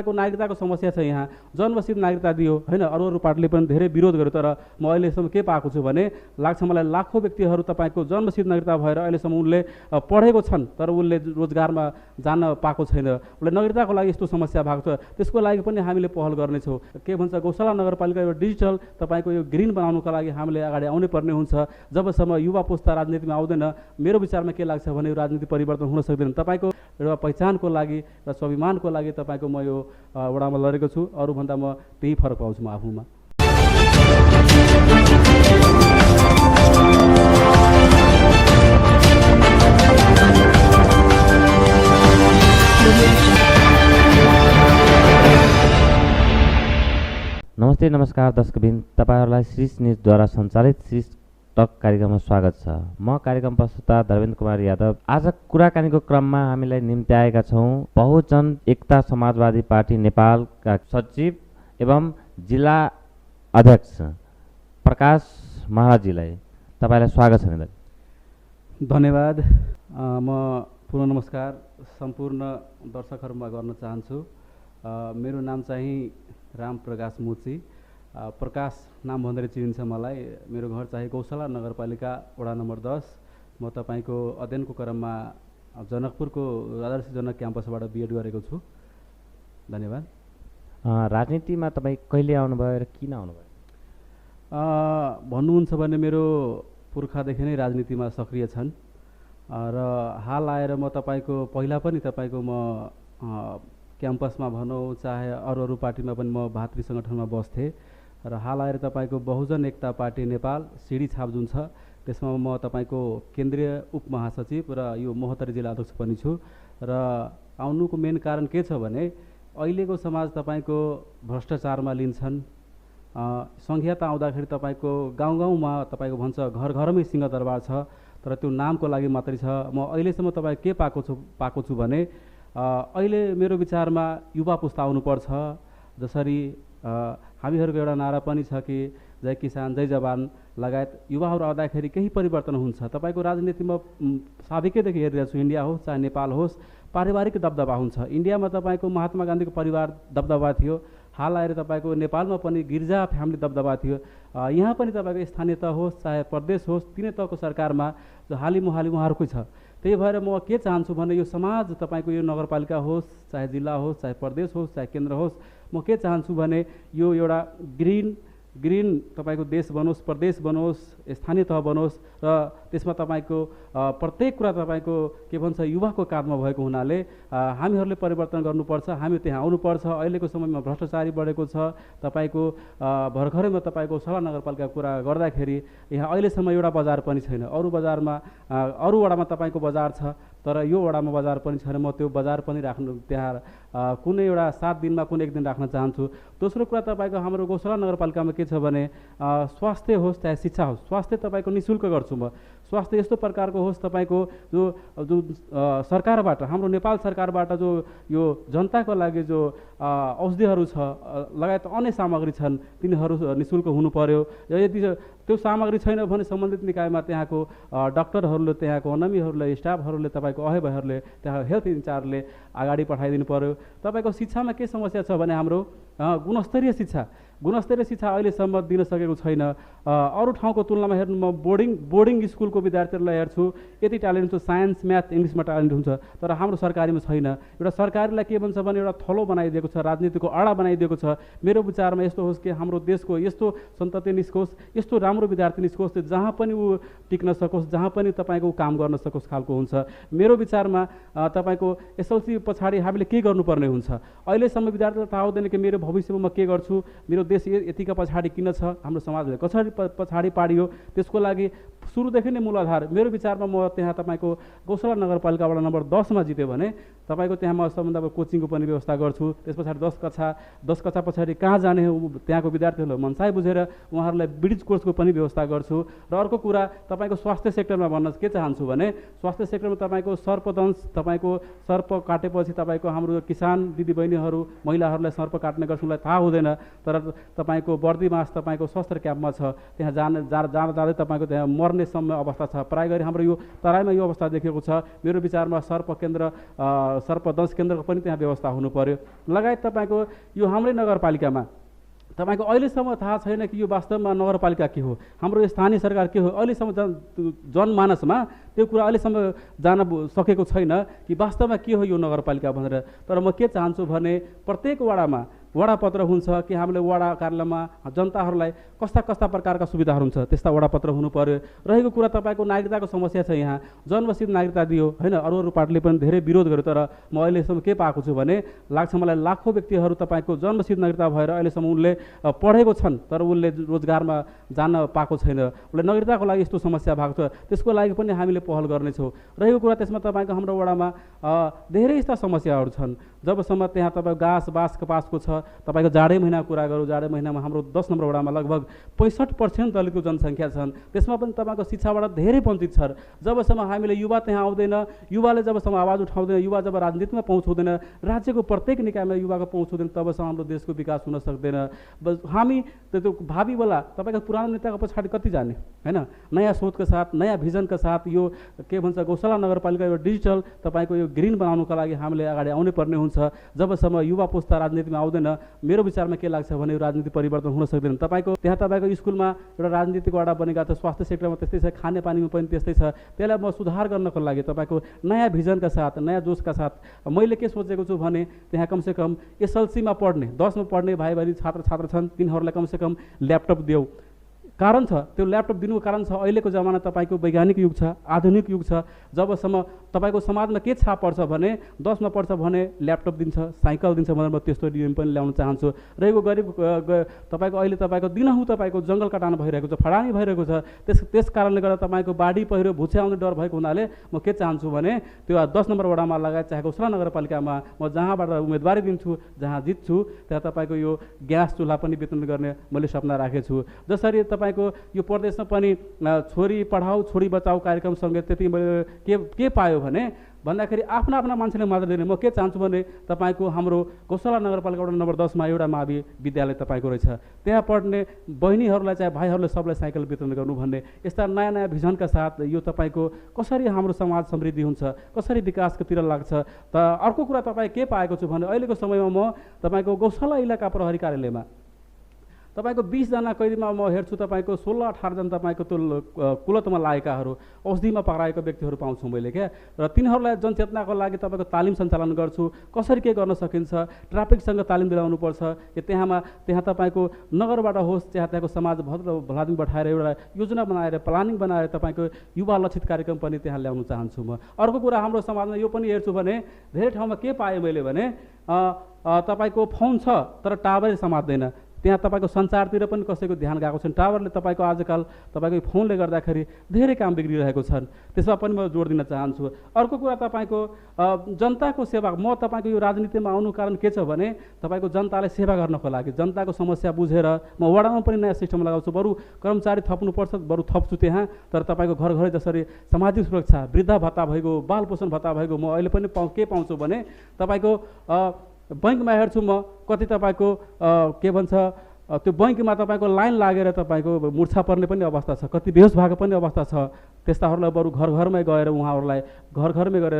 यहाँको नागरिकताको समस्या छ। यहाँ जन्मसिद्ध नागरिकता दियो होइन, अरू अरू पार्टीले पनि धेरै विरोध गर्यो, तर म अहिलेसम्म के पाएको छु भने लाग्छ मलाई लाखौँ व्यक्तिहरू तपाईँको जन्मसिद्ध नागरिकता भएर अहिलेसम्म उनले पढेको छन् तर उनले रोजगारमा जान पाएको छैन। उसले नागरिकताको लागि यस्तो समस्या भएको छ, त्यसको लागि पनि हामीले पहल गर्नेछौँ। के भन्छ गौशाला नगरपालिका यो डिजिटल तपाईँको यो ग्रिन बनाउनुको लागि हामीले अगाडि आउनै पर्ने हुन्छ। जबसम्म युवा पुस्ता राजनीतिमा आउँदैन, मेरो विचारमा के लाग्छ भने यो राजनीति परिवर्तन हुन सक्दैन। तपाईँको एउटा पहिचानको लागि र स्वाभिमानको लागि तपाईँको म यो वडामा लडेको छु, अरूभन्दा म त्यही फरक पाउँछु म आफूमा। नमस्ते नमस्कार दर्शकबिन, तपाईँहरूलाई शीर्ष न्युजद्वारा सञ्चालित शीर्ष टक कार्यक्रममा स्वागत छ। म कार्यक्रम प्रस्तुता धर्मेन्द्र कुमार यादव। आज कुराकानीको क्रममा हामीलाई निम्त्याएका छौँ बहुजन एकता समाजवादी पार्टी नेपालका सचिव एवं जिल्ला अध्यक्ष प्रकाश महाराजजीलाई। तपाईँलाई स्वागत छ। धन्यवाद। म पुनः नमस्कार सम्पूर्ण दर्शकहरूमा गर्न चाहन्छु। मेरो नाम चाहिँ राम प्रकाश मुची, प्रकाश नाम भनेर चिनिन्छ मलाई। मेरो घर चाहिँ गौशाला नगरपालिका वडा नम्बर 10। म तपाईँको अध्ययनको क्रममा जनकपुरको आदर्श जनक क्याम्पसबाट बिएड गरेको छु। धन्यवाद। राजनीतिमा तपाईँ कहिले आउनुभयो र किन आउनुभयो? भन्नुहुन्छ भने मेरो पुर्खादेखि नै राजनीतिमा सक्रिय छन् र हाल आएर म तपाईँको पहिला पनि तपाईँको म क्याम्पसमा भनौँ चाहे अरू अरू पार्टीमा पनि म भातृ सङ्गठनमा बस्थेँ र हाल आएर तपाईँको बहुजन एकता पार्टी नेपाल सिडी छाप जुन छ त्यसमा म तपाईँको केन्द्रीय उपमहासचिव र यो महोत्तरी जिल्ला अध्यक्ष पनि छु। र आउनुको मेन कारण के छ भने अहिलेको समाज तपाईँको भ्रष्टाचारमा लिन्छन्। सङ्घीयता आउँदाखेरि तपाईँको गाउँ गाउँमा तपाईँको भन्छ घर घरमै सिंहदरबार छ, तर त्यो नामको लागि मात्रै छ। म अहिलेसम्म तपाईँ के पाएको छु भने अहिले मेरो विचारमा युवा पुस्ता आउनुपर्छ। जसरी हामीहरूको एउटा नारा पनि छ कि जय किसान जय जवान लगायत युवाहरू आउँदाखेरि केही परिवर्तन हुन्छ। तपाईँको राजनीतिमा साबिकैदेखि हेरिरहेको छु, इन्डिया होस् चाहे नेपाल होस्, पारिवारिक दबदबा हुन्छ। इन्डियामा तपाईँको महात्मा गान्धीको परिवार दबदबा थियो, हाल आएर तपाईँको नेपालमा पनि गिर्जा फ्यामिली दबदबा थियो। यहाँ पनि तपाईँको स्थानीय तह होस् चाहे प्रदेश होस्, तिनै तहको सरकारमा जो हाली मुहाली उहाँहरूकै छ। त्यही भएर म के चाहन्छु भने यो समाज तपाईँको यो नगरपालिका होस् चाहे जिल्ला होस् चाहे प्रदेश होस् चाहे केन्द्र होस्, म के चाहन्छु भने यो एउटा ग्रिन तपाईँको देश बनोस्, प्रदेश बनोस्, स्थानीय तह बनोस् र त्यसमा तपाईँको प्रत्येक कुरा तपाईँको के भन्छ युवाको काँधमा भएको हुनाले हामीहरूले परिवर्तन गर्नुपर्छ। हामी त्यहाँ आउनुपर्छ। अहिलेको समयमा भ्रष्टाचारी बढेको छ। तपाईँको भर्खरैमा तपाईँको सला नगरपालिकाको कुरा गर्दाखेरि यहाँ अहिलेसम्म एउटा बजार पनि छैन। अरू बजारमा अरू वडामा तपाईँको बजार छ, तर यो वडामा बजार पनि छैन। म त्यो बजार पनि राख्नु त्यहाँ कुनै एउटा 7 दिनमा कुनै एक दिन राख्न चाहन्छु। दोस्रो कुरा तपाईँको हाम्रो गौशाला नगरपालिकामा के छ भने स्वास्थ्य होस् चाहे शिक्षा होस्, स्वास्थ्य तपाईँको निःशुल्क गर्छु म। स्वास्थ्य यस्तो प्रकारको होस् तपाईँको जो सरकारबाट, हाम्रो नेपाल सरकारबाट जो यो जनताको लागि जो औषधिहरू छ लगायत अन्य सामग्री छन् तिनीहरू निःशुल्क हुनु पर्यो। यदि त्यो सामग्री छैन भने सम्बन्धित निकायमा त्यहाँको डाक्टरहरूले, त्यहाँको अनमीहरूले, स्टाफहरूले, तपाईँको अहेबहरूले, त्यहाँ हेल्थ इन्चार्जले अगाडि पठाइदिनु पर्यो। तपाईँको शिक्षामा के समस्या छ भने हाम्रो गुणस्तरीय शिक्षा अहिलेसम्म दिन सकेको छैन। अरू ठाउँको तुलनामा हेर्नु, म बोर्डिङ स्कुलको विद्यार्थीहरूलाई हेर्छु, यति ट्यालेन्ट छ, साइन्स म्याथ इङ्ग्लिसमा ट्यालेन्ट हुन्छ, तर हाम्रो सरकारीमा छैन। एउटा सरकारलाई के भन्छ भने एउटा थलो बनाइदिएको छ, राजनीतिको अडा बनाइदिएको छ। मेरो विचारमा यस्तो होस् कि हाम्रो देशको यस्तो सन्तति निस्कोस्, यस्तो राम्रो विद्यार्थी निस्कोस् जहाँ पनि ऊ टिक्न सकोस्, जहाँ पनि तपाईँको काम गर्न सकोस् खालको हुन्छ। मेरो विचारमा तपाईँको एसएलसी पछाडि हामीले के गर्नुपर्ने हुन्छ? अहिलेसम्म विद्यार्थीलाई थाहा हुँदैन कि मेरो भविष्यमा म के गर्छु, मेरो देश यतिका पछाडि किन छ, हाम्रो समाजले कसरी पछाडि पाडियो, त्यसको लागि सुरुदेखि नै मूल आधार मेरो विचारमा म त्यहाँ तपाईँको गौशाला नगरपालिकाबाट नम्बर 10मा जित्यो भने तपाईँको त्यहाँ म सबभन्दा कोचिङको पनि व्यवस्था गर्छु। त्यस पछाडि 10 कक्षा पछाडि कहाँ जाने हो त्यहाँको विद्यार्थीहरूलाई मनसाय बुझेर उहाँहरूलाई ब्रिज कोर्सको पनि व्यवस्था गर्छु। र अर्को कुरा तपाईँको स्वास्थ्य सेक्टरमा भन्न के चाहन्छु भने स्वास्थ्य सेक्टरमा तपाईँको सर्पदंश, तपाईँको सर्प काटेपछि तपाईँको हाम्रो किसान दिदीबहिनीहरू महिलाहरूलाई सर्प काट्ने गर्छ, उनलाई थाहा हुँदैन। तर तपाईँको बर्दी मास तपाईँको स्वास्थ्य क्याम्पमा छ, त्यहाँ जाँदै तपाईँको त्यहाँ मर्ने सम्म अवस्था छ। प्राय गरी हाम्रो यो तराईमा यो अवस्था देखेको छ। मेरो विचारमा सर्पदंश केन्द्रको पनि त्यहाँ व्यवस्था हुनु पर्यो। लगायत तपाईँको यो हाम्रै नगरपालिकामा तपाईँको अहिलेसम्म थाहा छैन कि यो वास्तवमा नगरपालिका के हो, हाम्रो स्थानीय सरकार के हो, अहिलेसम्म जनमानसमा त्यो कुरा अहिलेसम्म जान सकेको छैन कि वास्तवमा के हो यो नगरपालिका भनेर। तर म के चाहन्छु भने प्रत्येक वडामा वडापत्र हुन्छ कि हामीले वडा कार्यालयमा जनताहरूलाई कस्ता कस्ता प्रकारका सुविधाहरू हुन्छ त्यस्ता वडापत्र हुनु पर्यो। रहेको कुरा तपाईँको नागरिकताको समस्या छ। यहाँ जन्मसिद्ध नागरिकता दियो होइन, अरू पार्टीले पनि धेरै विरोध गर्यो। तर म अहिलेसम्म के पाएको छु भने लाग्छ मलाई लाखौँ व्यक्तिहरू तपाईँको जन्मसिद्ध नागरिकता भएर अहिलेसम्म उनले पढेको छन् तर उनले रोजगारमा जान पाएको छैन। उसले नागरिकताको लागि यस्तो समस्या भएको छ, त्यसको लागि पनि हामीले पहल गर्नेछौँ। रहेको कुरा त्यसमा तपाईँको हाम्रो वडामा धेरै यस्ता समस्याहरू छन्। जबसम्म त्यहाँ तपाईँको घाँस बाँस कपासको छ, तपाईँको जाडै महिना कुरा गरौँ, जाडै महिनामा हाम्रो 10 नम्बर वडामा लगभग 65% दलितको जनसङ्ख्या छन्। त्यसमा पनि तपाईँको शिक्षाबाट धेरै वञ्चित छ। जबसम्म हामीले युवा त्यहाँ आउँदैन, युवाले जबसम्म आवाज उठाउँदैन, युवा जब राजनीतिमा पहुँच हुँदैन, राज्यको प्रत्येक निकायमा युवाको पहुँच हुँदैन, तबसम्म हाम्रो देशको विकास हुन सक्दैन। हामी त्यो भावी बेला तपाईँको पुरानो नेताको पछाडि कति जाने होइन, नयाँ सोचका साथ नयाँ भिजनका साथ यो के भन्छ गौशाला नगरपालिका यो डिजिटल तपाईँको यो ग्रिन बनाउनुको लागि हामीले अगाडि आउनै पर्ने हुन्छ। जबसम्म युवा पुस्ता राजनीतिमा आउँदैन, मेरो विचारमा के लाग्छ भने यो राजनीति परिवर्तन हुन सक्दैन। तपाईँको त्यहाँ तपाईँको स्कुलमा एउटा राजनीतिक वडा बनेका छ, स्वास्थ्य सेक्टरमा त्यस्तै छ, खानेपानीमा पनि त्यस्तै छ। त्यसलाई म सुधार गर्नको लागि तपाईँको नयाँ भिजनका साथ नयाँ जोसका साथ मैले के सोचेको छु भने त्यहाँ कमसेकम एसएलसीमा पढ्ने 10मा पढ्ने भाइ बहिनी छात्र छन्, तिनीहरूलाई कमसेकम ल्यापटप देऊ। कारण छ त्यो ल्यापटप दिनुको कारण छ अहिलेको जमाना तपाईँको वैज्ञानिक युग छ, आधुनिक युग छ। जबसम्म तपाईँको समाजमा के छाप पर्छ भने 10मा पढ्छ भने ल्यापटप दिन्छ, साइकल दिन्छ भनेर म त्यस्तो नियम पनि ल्याउन चाहन्छु। रहेको गरिब तपाईँको अहिले तपाईँको दिनहुँ तपाईँको जङ्गल कटान भइरहेको छ, फडानी भइरहेको छ। त्यस कारणले गर्दा तपाईँको बाढी पहिरो भुचे आउने डर भएको हुनाले म के चाहन्छु भने त्यो 10 नम्बर वडामा लगायत चाहे गौशाला नगरपालिकामा म जहाँबाट उम्मेदवारी दिन्छु, जहाँ जित्छु त्यहाँ तपाईँको यो ग्यास चुल्हा पनि वितरण गर्ने मैले सपना राखेको छु। जसरी तपाईँको यो प्रदेशमा पनि छोरी पढाऊ छोरी बचाऊ कार्यक्रमसँगै त्यति के पायो भने भन्दाखेरि आफ्ना मान्छेले मात्र दिने। म के चाहन्छु भने तपाईँको हाम्रो गौशाला नगरपालिका वडा नम्बर 10मा एउटा मावि विद्यालय तपाईँको रहेछ, त्यहाँ पढ्ने बहिनीहरूलाई चाहे भाइहरूले सबलाई साइकल वितरण गर्नु भन्ने यस्ता नयाँ नयाँ भिजनका साथ यो तपाईँको कसरी हाम्रो समाज समृद्धि हुन्छ, कसरी विकासकोतिर लाग्छ। त अर्को कुरा तपाईँ के पाएको छु भने अहिलेको समयमा म तपाईँको गौशाला इलाका प्रहरी कार्यालयमा तपाईँको 20 जना कैदीमा म हेर्छु तपाईँको 16-18 जना तपाईँको त्यो कुलतमा लागेकाहरू औषधिमा पक्राएको व्यक्तिहरू पाउँछु मैले क्या। र तिनीहरूलाई जनचेतनाको लागि तपाईँको तालिम सञ्चालन गर्छु, कसरी के गर्न सकिन्छ, ट्राफिकसँग तालिम दिलाउनुपर्छ कि त्यहाँ तपाईँको नगरबाट होस् चाहे त्यहाँको समाज भलादमी बैठाएर एउटा योजना बनाएर प्लानिङ बनाएर तपाईँको युवा लक्षित कार्यक्रम पनि त्यहाँ ल्याउन चाहन्छु म। अर्को कुरा हाम्रो समाजमा यो पनि हेर्छु भने धेरै ठाउँमा के पाएँ मैले भने तपाईँको फोन छ तर टावरै समात्दैन। त्यहाँ तपाईँको सञ्चारतिर पनि कसैको ध्यान गएको छैन। टावरले तपाईँको आजकल तपाईँको फोनले गर्दाखेरि धेरै काम बिग्रिरहेको छन्, त्यसमा पनि म जोड दिन चाहन्छु। अर्को कुरा तपाईँको जनताको सेवा, म तपाईँको यो राजनीतिमा आउनु कारण के छ भने तपाईँको जनतालाई सेवा गर्नको लागि जनताको समस्या बुझेर म वडामा पनि नयाँ सिस्टम लगाउँछु। बरु कर्मचारी थप्नुपर्छ बरु थप्छु त्यहाँ, तर तपाईँको घर घरै जसरी सामाजिक सुरक्षा वृद्ध भत्ता भइगयो, बाल पोषण भत्ता भइगयो, म अहिले पनि के पाउँछु भने तपाईँको बैंकमा हेर्छु म कति तपाईँको के भन्छ त्यो बैंकमा तपाईँको लाइन लागेर तपाईँको मुर्छा पर्ने पनि अवस्था छ, कति बेहोस भएको पनि अवस्था छ। त्यस्ताहरूलाई बरु घर घरमै गएर उहाँहरूलाई घर घरमै गएर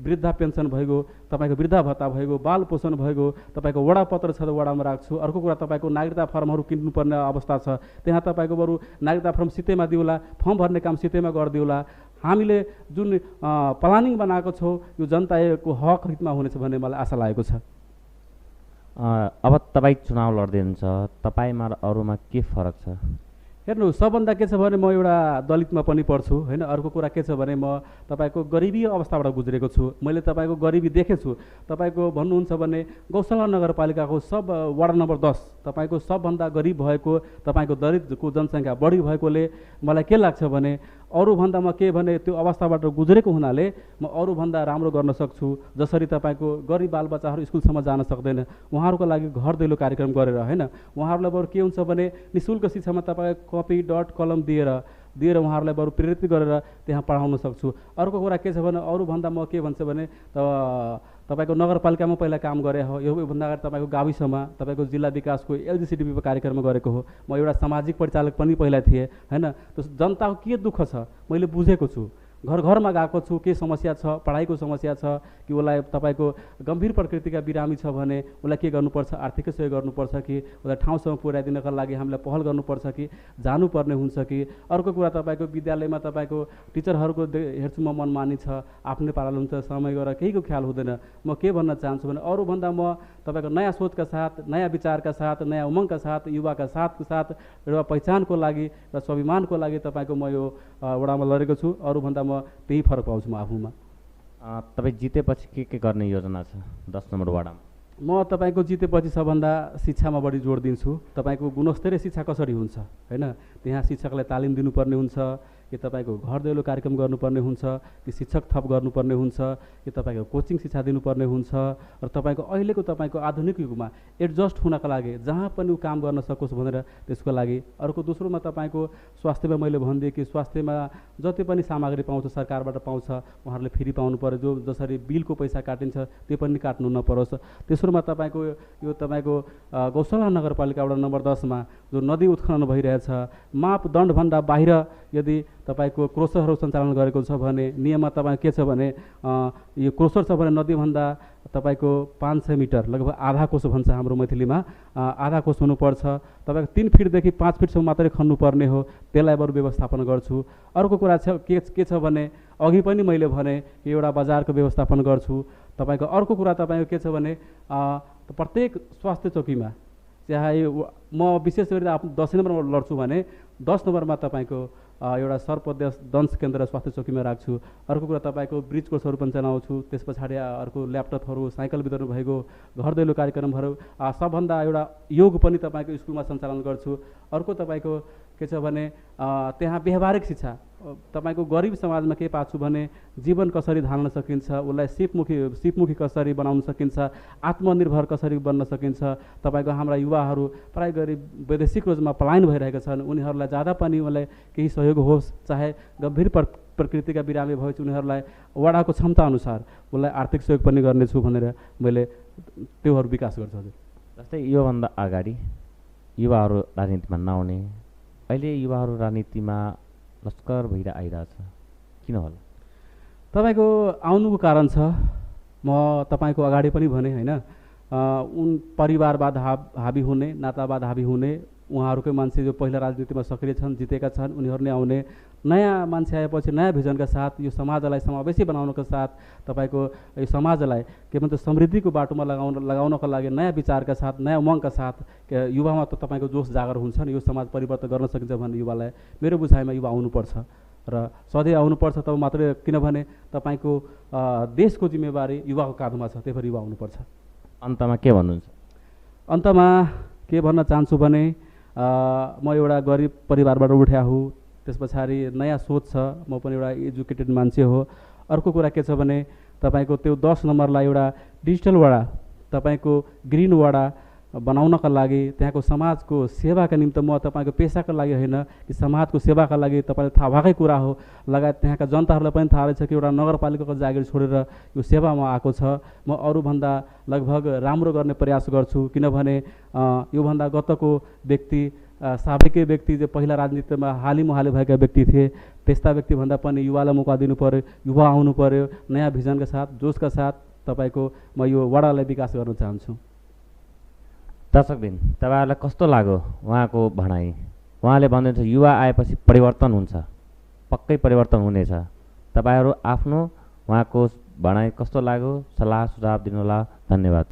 वृद्धा पेन्सन भइगयो, तपाईँको वृद्धा भत्ता भइगयो, बाल पोषण भइगयो, तपाईँको वडापत्र छ वडामा राख्छु। अर्को कुरा तपाईँको नागरिकता फर्महरू किन्नुपर्ने अवस्था छ, त्यहाँ तपाईँको बरु नागरिकता फर्म सित्तैमा दिउला, फर्म भर्ने काम सित्तैमा गरिदिउला। हामीले जुन प्लानिङ बनाएको छौँ यो जनताको हक हितमा हुनेछ भन्ने मलाई आशा लागेको छ। अब तपाईँ चुनाव लड्दै हुनुहुन्छ, तपाईँमा र अरूमा के फरक छ? हेर्नु सबभन्दा के छ भने म एउटा दलितमा पनि पढ्छु होइन। अर्को कुरा के छ भने म तपाईँको गरिबी अवस्थाबाट गुज्रेको छु, मैले तपाईँको गरिबी देखेछु। तपाईँको भन्नुहुन्छ भने गौशाला नगरपालिकाको सब वार्ड नम्बर 10 तपाईँको सबभन्दा गरिब भएको तपाईँको दलितको जनसङ्ख्या बढी भएकोले मलाई के लाग्छ भने अरूभन्दा म के भने त्यो अवस्थाबाट गुज्रेको हुनाले म अरूभन्दा राम्रो गर्न सक्छु। जसरी तपाईँको गरिब बालबच्चाहरू स्कुलसम्म जान सक्दैन, उहाँहरूको लागि घर दैलो कार्यक्रम गरेर होइन, उहाँहरूलाई बरु के हुन्छ भने निःशुल्क शिक्षामा तपाईँ कपी डट कलम दिएर उहाँहरूलाई बरु प्रेरित गरेर त्यहाँ पढाउन सक्छु। अर्को कुरा के छ भने अरूभन्दा म के भन्छ भने तपाईँको नगरपालिकामा पहिला काम गरे हो, योभन्दा अगाडि तपाईँको गाविसमा तपाईँको जिल्ला विकासको एलजिसिडिपीको कार्यक्रममा गरेको हो। म एउटा सामाजिक परिचालक पनि पहिला थिएँ होइन। त्यो जनताको के दुःख छ मैले बुझेको छु, घर घरमा गएको छु, के समस्या छ, पढाइको समस्या छ कि उसलाई तपाईँको गम्भीर प्रकृतिका बिरामी छ भने उसलाई के गर्नुपर्छ, आर्थिक सहयोग गर्नुपर्छ कि उसलाई ठाउँसम्म पुर्याइदिनका लागि हामीलाई पहल गर्नुपर्छ कि जानुपर्ने हुन्छ कि। अर्को कुरा तपाईँको विद्यालयमा तपाईँको टिचरहरूको हेर्छु म मनमानी छ, आफ्नै पाराले हुन्छ, समय गरेर केहीको ख्याल हुँदैन। म के भन्न चाहन्छु भने अरूभन्दा म तपाईँको नयाँ सोचका साथ, नयाँ विचारका साथ, नयाँ उमङ्गका साथ, युवाका साथको साथ एउटा पहिचानको लागि र स्वाभिमानको लागि तपाईँको म यो वडामा लडेको छु। अरूभन्दा म त्यही फरक पाउँछु म आफूमा। तपाईँ जितेपछि के गर्ने योजना छ 10 नम्बर वार्डमा? म तपाईँको जितेपछि सबभन्दा शिक्षामा बढी जोड दिन्छु। तपाईँको गुणस्तरीय शिक्षा कसरी हुन्छ होइन, त्यहाँ शिक्षकलाई तालिम दिनुपर्ने हुन्छ कि तपाईँको घर दैलो कार्यक्रम गर्नुपर्ने हुन्छ कि शिक्षक थप गर्नुपर्ने हुन्छ कि तपाईँको कोचिङ शिक्षा दिनुपर्ने हुन्छ र तपाईँको अहिलेको तपाईँको आधुनिक युगमा एडजस्ट हुनका लागि जहाँ पनि ऊ काम गर्न सकोस् भनेर त्यसको लागि। अर्को दोस्रोमा तपाईँको स्वास्थ्यमा मैले भनिदिएँ कि स्वास्थ्यमा जति पनि सामग्री पाउँछ सरकारबाट पाउँछ, उहाँहरूले फ्री पाउनु पर्यो। जो जसरी बिलको पैसा काटिन्छ त्यो पनि काट्नु नपरोस्। तेस्रोमा तपाईँको यो तपाईँको गौशाला नगरपालिका वडा नम्बर 10मा जो नदी उत्खनन भइरहेछ, मापदण्डभन्दा बाहिर यदि तपाईँको क्रोसरहरू सञ्चालन गरेको छ भने नियममा तपाईँ के छ भने यो क्रोसर छ भने नदीभन्दा तपाईँको 500 मिटर लगभग आधा कोस भन्छ हाम्रो मैथिलीमा, आधा कोस हुनुपर्छ। तपाईँको 3 फिटदेखि 5 फिटसम्म मात्रै खन्नुपर्ने हो, त्यसलाई बरु व्यवस्थापन गर्छु। अर्को कुरा छ के छ भने अघि पनि मैले भने कि एउटा बजारको व्यवस्थापन गर्छु। तपाईँको अर्को कुरा तपाईँको के छ भने प्रत्येक स्वास्थ्य चौकीमा चाहे म विशेष गरी 10 नम्बरमा लड्छु भने 10 नम्बरमा तपाईँको एउटा सर्पदंश दंश केन्द्र स्वास्थ्य चौकीमा राख्छु। अर्को कुरा तपाईँको ब्रिज कोर्सहरू पनि चलाउँछु। त्यस पछाडि अर्को ल्यापटपहरू, साइकल वितरण भएको घर दैलो कार्यक्रमहरू, सबभन्दा एउटा योग पनि तपाईँको स्कुलमा सञ्चालन गर्छु। अर्को तपाईँको के छ भने त्यहाँ व्यवहारिक शिक्षा, तपाईँको गरिब समाजमा के पाछु भने जीवन कसरी धान्न सकिन्छ, उसलाई सिपमुखी कसरी बनाउन सकिन्छ, आत्मनिर्भर कसरी बन्न सकिन्छ। तपाईँको हाम्रा युवाहरू प्राय गरी वैदेशिक रोजमा पलायन भइरहेका छन्, उनीहरूलाई ज्यादा पनि उनलाई केही सहयोग होस्, चाहे गम्भीर प्रकृतिका बिरामी भएपछि उनीहरूलाई वडाको क्षमता अनुसार उसलाई आर्थिक सहयोग पनि गर्नेछु भनेर मैले त्योहरू विकास गर्छु। हजुर, जस्तै योभन्दा अगाडि युवाहरू राजनीतिमा नआउने, अहिले युवाहरू राजनीतिमा लस्कर भएर आइरहेछ, किन होला? तपाईँको आउनुको कारण छ, म तपाईँको अगाडि पनि भने होइन, उन परिवारवाद हाबी हुने, नातावाद हाबी हुने, उहाँहरूकै मान्छे जो पहिला राजनीतिमा सक्रिय छन्, जितेका छन्, उनीहरू नै आउने, नयाँ मान्छे आएपछि नयाँ भिजनका साथ यो समाजलाई समावेशी बनाउनको साथ तपाईँको यो समाजलाई के भन्छ समृद्धिको बाटोमा लगाउनको लागि नयाँ विचारका साथ, नयाँ उमङ्गका साथ युवामा त तपाईँको जोस जागर हुन्छ नि, यो समाज परिवर्तन गर्न सकिन्छ भन्ने युवालाई मेरो बुझाइमा युवा आउनुपर्छ र सधैँ आउनुपर्छ। तब मात्रै, किनभने तपाईँको देशको जिम्मेवारी युवाको काँधमा छ, त्यही भएर युवा आउनुपर्छ। अन्तमा के भन्नुहुन्छ? अन्तमा के भन्न चाहन्छु भने म एउटा गरिब परिवारबाट उठ्या हुँ, त्यस पछाडि नयाँ सोच छ, म पनि एउटा एजुकेटेड मान्छे हो। अर्को कुरा के छ भने तपाईँको त्यो 10 नम्बरलाई एउटा डिजिटल वडा, तपाईँको ग्रिन वडा बनाउनका लागि, त्यहाँको समाजको सेवाका निम्ति म तपाईँको पेसाका लागि होइन कि समाजको सेवाका लागि, तपाईँलाई थाहा भएकै कुरा हो, लगायत त्यहाँका जनताहरूलाई पनि थाहा रहेछ कि एउटा नगरपालिकाको जागिर छोडेर यो सेवामा आएको छ। म अरूभन्दा लगभग राम्रो गर्ने प्रयास गर्छु, किनभने योभन्दा गतको व्यक्ति, साबिकै व्यक्ति जो पहिला राजनीतिमा हालिमुहाली भएका व्यक्ति थिए, त्यस्ता व्यक्तिभन्दा पनि युवालाई मौका दिनु पऱ्यो, युवा आउनु पऱ्यो, नयाँ भिजनका साथ, जोसका साथ तपाईँको म यो वडालाई विकास गर्न चाहन्छु। दर्शकबिन, तपाईँहरूलाई कस्तो लाग्यो उहाँको भनाइ? उहाँले भन्नुहुन्छ युवा आएपछि परिवर्तन हुन्छ, पक्कै परिवर्तन हुनेछ। तपाईँहरू आफ्नो उहाँको भनाइ कस्तो लाग्यो सल्लाह सुझाव दिनुहोला। धन्यवाद।